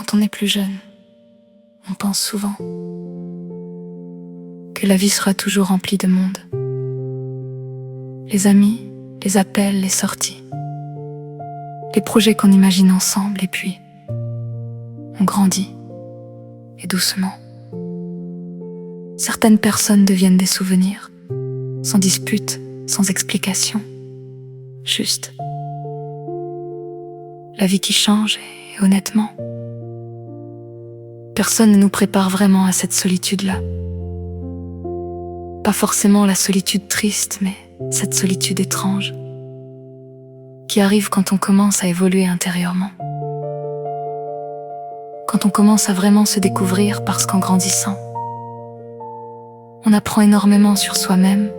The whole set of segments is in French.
Quand on est plus jeune, on pense souvent que la vie sera toujours remplie de monde. Les amis, les appels, les sorties, les projets qu'on imagine ensemble, et puis on grandit, et doucement. Certaines personnes deviennent des souvenirs, sans dispute, sans explication, juste. La vie qui change, et honnêtement, personne ne nous prépare vraiment à cette solitude-là. Pas forcément la solitude triste, mais cette solitude étrange, qui arrive quand on commence à évoluer intérieurement. Quand on commence à vraiment se découvrir, parce qu'en grandissant, on apprend énormément sur soi-même,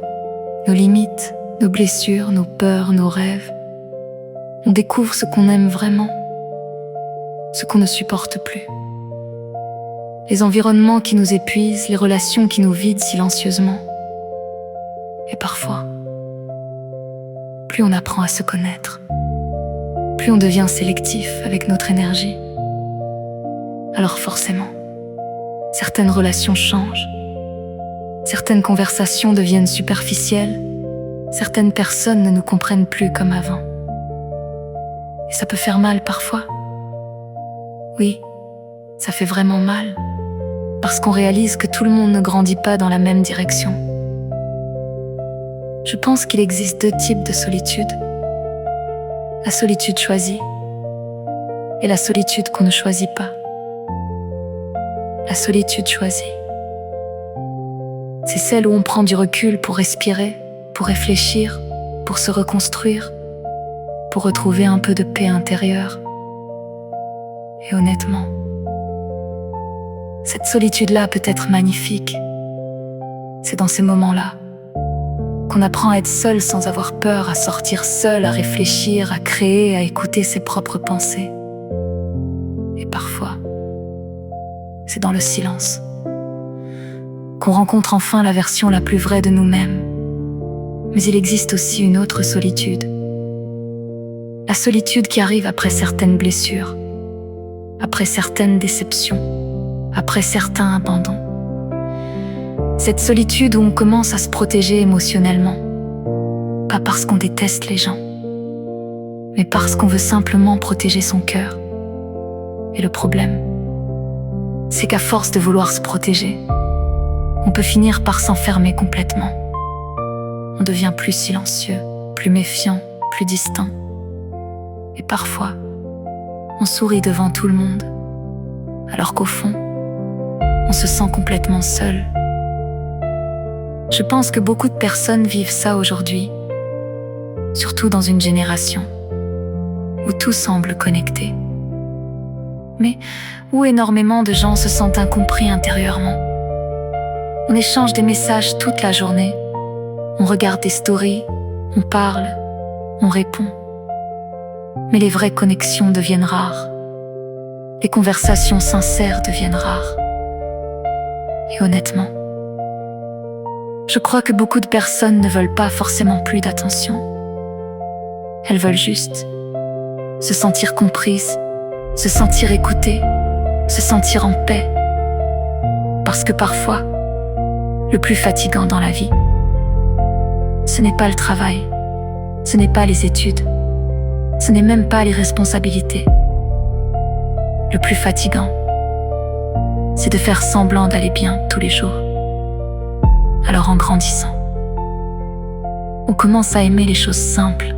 nos limites, nos blessures, nos peurs, nos rêves. On découvre ce qu'on aime vraiment, ce qu'on ne supporte plus. Les environnements qui nous épuisent, les relations qui nous vident silencieusement. Et parfois, plus on apprend à se connaître, plus on devient sélectif avec notre énergie. Alors forcément, certaines relations changent, certaines conversations deviennent superficielles, certaines personnes ne nous comprennent plus comme avant. Et ça peut faire mal parfois. Oui, ça fait vraiment mal, parce qu'on réalise que tout le monde ne grandit pas dans la même direction. Je pense qu'il existe deux types de solitude. La solitude choisie et la solitude qu'on ne choisit pas. La solitude choisie, c'est celle où on prend du recul pour respirer, pour réfléchir, pour se reconstruire, pour retrouver un peu de paix intérieure. Et honnêtement, cette solitude-là peut être magnifique. C'est dans ces moments-là qu'on apprend à être seul sans avoir peur, à sortir seul, à réfléchir, à créer, à écouter ses propres pensées. Et parfois, c'est dans le silence qu'on rencontre enfin la version la plus vraie de nous-mêmes. Mais il existe aussi une autre solitude. La solitude qui arrive après certaines blessures, après certaines déceptions, après certains abandons. Cette solitude où on commence à se protéger émotionnellement, pas parce qu'on déteste les gens, mais parce qu'on veut simplement protéger son cœur. Et le problème, c'est qu'à force de vouloir se protéger, on peut finir par s'enfermer complètement. On devient plus silencieux, plus méfiant, plus distant. Et parfois, on sourit devant tout le monde, alors qu'au fond, on se sent complètement seul. Je pense que beaucoup de personnes vivent ça aujourd'hui, surtout dans une génération où tout semble connecté, mais où énormément de gens se sentent incompris intérieurement. On échange des messages toute la journée, on regarde des stories, on parle, on répond. Mais les vraies connexions deviennent rares. Les conversations sincères deviennent rares. Et honnêtement, je crois que beaucoup de personnes ne veulent pas forcément plus d'attention. Elles veulent juste se sentir comprises, se sentir écoutées, se sentir en paix. Parce que parfois, le plus fatigant dans la vie, ce n'est pas le travail, ce n'est pas les études, ce n'est même pas les responsabilités. Le plus fatigant, c'est de faire semblant d'aller bien tous les jours. Alors en grandissant, on commence à aimer les choses simples.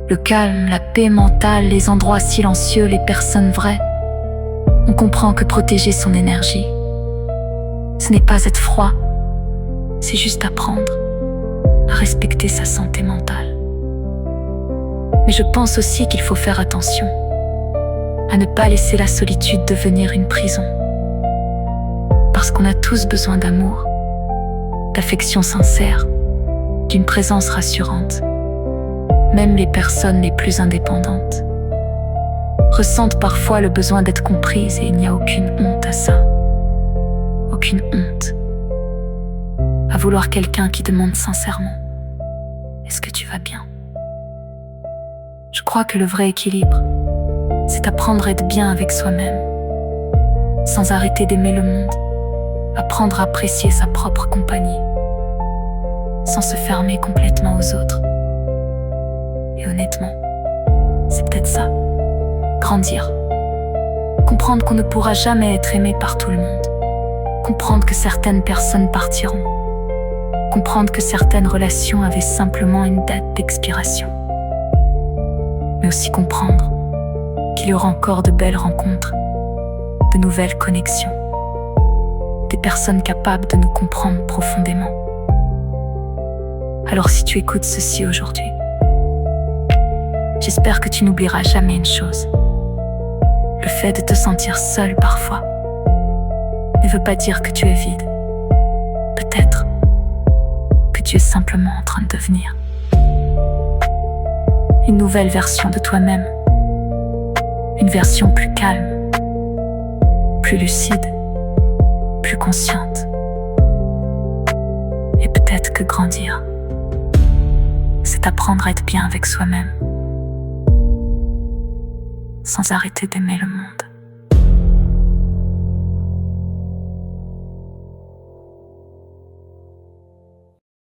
Le calme, la paix mentale, les endroits silencieux, les personnes vraies. On comprend que protéger son énergie, ce n'est pas être froid, c'est juste apprendre à respecter sa santé mentale. Mais je pense aussi qu'il faut faire attention à ne pas laisser la solitude devenir une prison. Parce qu'on a tous besoin d'amour, d'affection sincère, d'une présence rassurante. Même les personnes les plus indépendantes ressentent parfois le besoin d'être comprises et il n'y a aucune honte à ça. Aucune honte à vouloir quelqu'un qui demande sincèrement « Est-ce que tu vas bien ?» Je crois que le vrai équilibre, c'est apprendre à être bien avec soi-même sans arrêter d'aimer le monde, apprendre à apprécier sa propre compagnie, sans se fermer complètement aux autres. Et honnêtement, c'est peut-être ça, grandir. Comprendre qu'on ne pourra jamais être aimé par tout le monde. Comprendre que certaines personnes partiront. Comprendre que certaines relations avaient simplement une date d'expiration. Mais aussi comprendre qu'il y aura encore de belles rencontres, de nouvelles connexions, des personnes capables de nous comprendre profondément. Alors si tu écoutes ceci aujourd'hui, j'espère que tu n'oublieras jamais une chose. Le fait de te sentir seul parfois ne veut pas dire que tu es vide. Peut-être que tu es simplement en train de devenir une nouvelle version de toi-même. Une version plus calme, plus lucide, plus consciente. Et peut-être que grandir, c'est apprendre à être bien avec soi-même, sans arrêter d'aimer le monde.